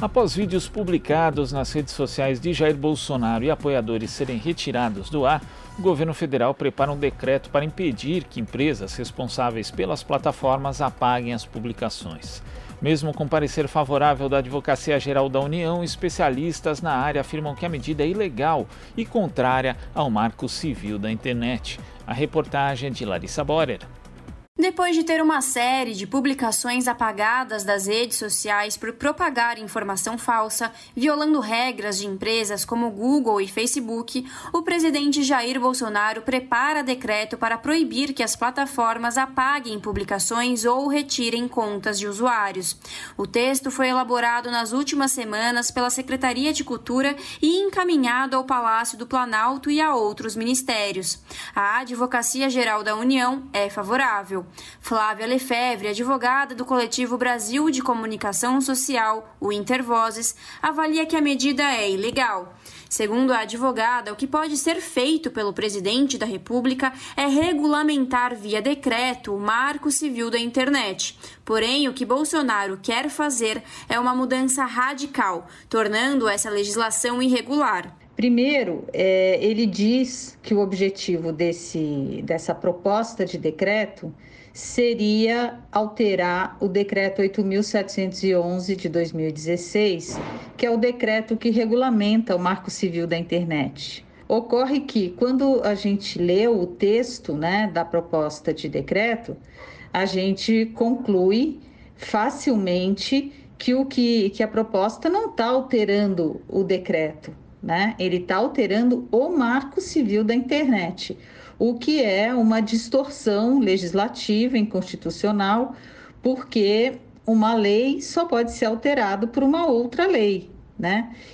Após vídeos publicados nas redes sociais de Jair Bolsonaro e apoiadores serem retirados do ar, o governo federal prepara um decreto para impedir que empresas responsáveis pelas plataformas apaguem as publicações. Mesmo com parecer favorável da Advocacia Geral da União, especialistas na área afirmam que a medida é ilegal e contrária ao Marco Civil da Internet. A reportagem é de Larissa Borer. Depois de ter uma série de publicações apagadas das redes sociais por propagar informação falsa, violando regras de empresas como Google e Facebook, o presidente Jair Bolsonaro prepara decreto para proibir que as plataformas apaguem publicações ou retirem contas de usuários. O texto foi elaborado nas últimas semanas pela Secretaria de Cultura e encaminhado ao Palácio do Planalto e a outros ministérios. A Advocacia Geral da União é favorável. Flávia Lefebvre, advogada do coletivo Brasil de Comunicação Social, o Intervozes, avalia que a medida é ilegal. Segundo a advogada, o que pode ser feito pelo presidente da República é regulamentar via decreto o Marco Civil da Internet. Porém, o que Bolsonaro quer fazer é uma mudança radical, tornando essa legislação irregular. Primeiro, ele diz que o objetivo dessa proposta de decreto seria alterar o decreto 8.711 de 2016, que é o decreto que regulamenta o Marco Civil da Internet. Ocorre que, quando a gente lê o texto, da proposta de decreto, a gente conclui facilmente que a proposta não está alterando o decreto. Ele está alterando o Marco Civil da Internet, o que é uma distorção legislativa e inconstitucional, porque uma lei só pode ser alterada por uma outra lei,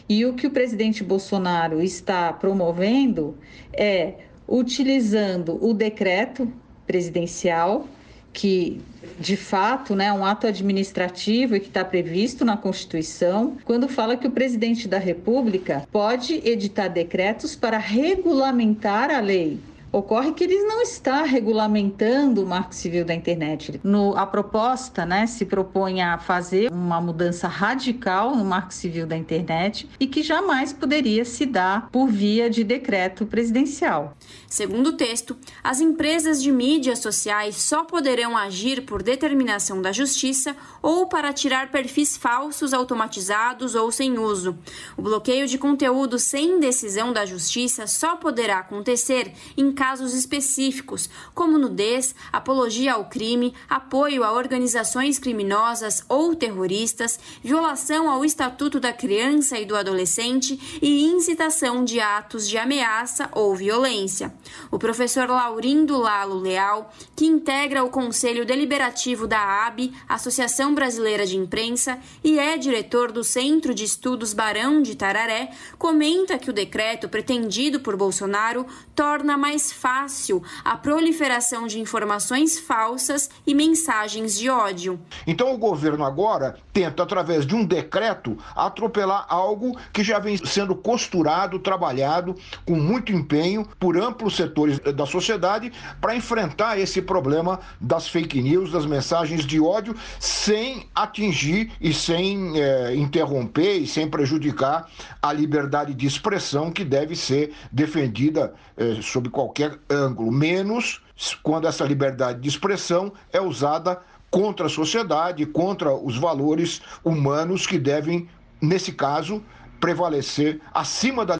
E o que o presidente Bolsonaro está promovendo é utilizando o decreto presidencial, que de fato é um ato administrativo e que está previsto na Constituição, quando fala que o presidente da República pode editar decretos para regulamentar a lei. Ocorre que ele não está regulamentando o Marco Civil da Internet. A proposta se propõe a fazer uma mudança radical no Marco Civil da Internet e que jamais poderia se dar por via de decreto presidencial. Segundo o texto, as empresas de mídias sociais só poderão agir por determinação da Justiça ou para tirar perfis falsos automatizados ou sem uso. O bloqueio de conteúdo sem decisão da Justiça só poderá acontecer em casos específicos, como nudez, apologia ao crime, apoio a organizações criminosas ou terroristas, violação ao Estatuto da Criança e do Adolescente e incitação de atos de ameaça ou violência. O professor Laurindo Lalo Leal, que integra o Conselho Deliberativo da AB, Associação Brasileira de Imprensa, e é diretor do Centro de Estudos Barão de Tararé, comenta que o decreto pretendido por Bolsonaro torna mais fácil a proliferação de informações falsas e mensagens de ódio. Então o governo agora tenta, através de um decreto, atropelar algo que já vem sendo costurado, trabalhado com muito empenho por amplos setores da sociedade para enfrentar esse problema das fake news, das mensagens de ódio, sem atingir e sem interromper e sem prejudicar a liberdade de expressão que deve ser defendida sob qualquer ângulo, menos quando essa liberdade de expressão é usada contra a sociedade, contra os valores humanos que devem, nesse caso, prevalecer acima da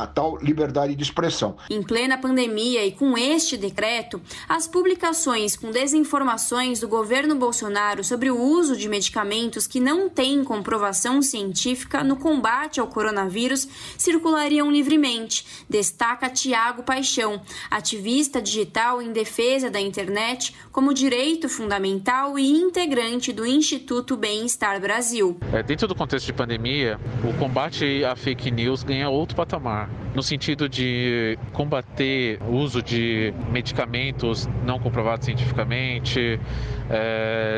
tal liberdade de expressão. Em plena pandemia e com este decreto, as publicações com desinformações do governo Bolsonaro sobre o uso de medicamentos que não têm comprovação científica no combate ao coronavírus circulariam livremente, destaca Tiago Paixão, ativista digital em defesa da internet como direito fundamental e integrante do Instituto Bem-Estar Brasil. Dentro do contexto de pandemia, o combate a fake news ganha outro patamar, no sentido de combater o uso de medicamentos não comprovados cientificamente,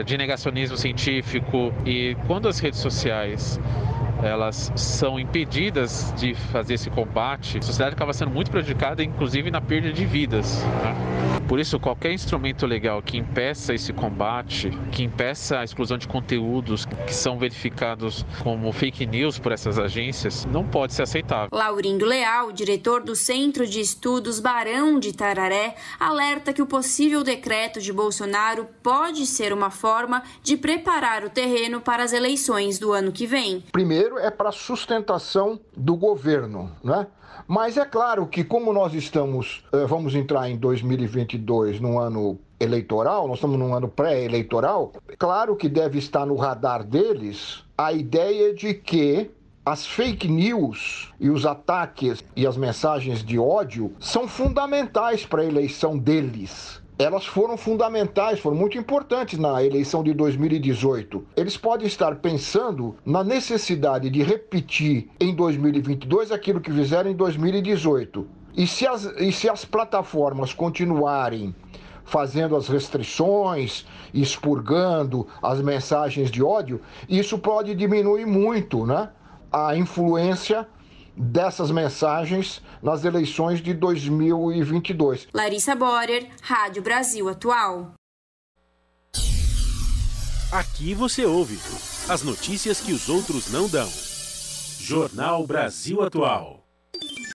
de negacionismo científico. E quando as redes sociais elas são impedidas de fazer esse combate, a sociedade acaba sendo muito prejudicada, inclusive na perda de vidas, Por isso, qualquer instrumento legal que impeça esse combate, que impeça a exclusão de conteúdos que são verificados como fake news por essas agências, não pode ser aceitável. Laurindo Leal, diretor do Centro de Estudos Barão de Tararé, alerta que o possível decreto de Bolsonaro pode ser uma forma de preparar o terreno para as eleições do ano que vem. Primeiro é para a sustentação do governo, né? Mas é claro que como nós vamos entrar em 2022 num ano eleitoral, nós estamos num ano pré-eleitoral, claro que deve estar no radar deles a ideia de que as fake news e os ataques e as mensagens de ódio são fundamentais para a eleição deles. Elas foram fundamentais, foram muito importantes na eleição de 2018. Eles podem estar pensando na necessidade de repetir em 2022 aquilo que fizeram em 2018. E se as plataformas continuarem fazendo as restrições, expurgando as mensagens de ódio, isso pode diminuir muito, né, a influência dessas mensagens nas eleições de 2022. Larissa Borer, Rádio Brasil Atual. Aqui você ouve as notícias que os outros não dão. Jornal Brasil Atual.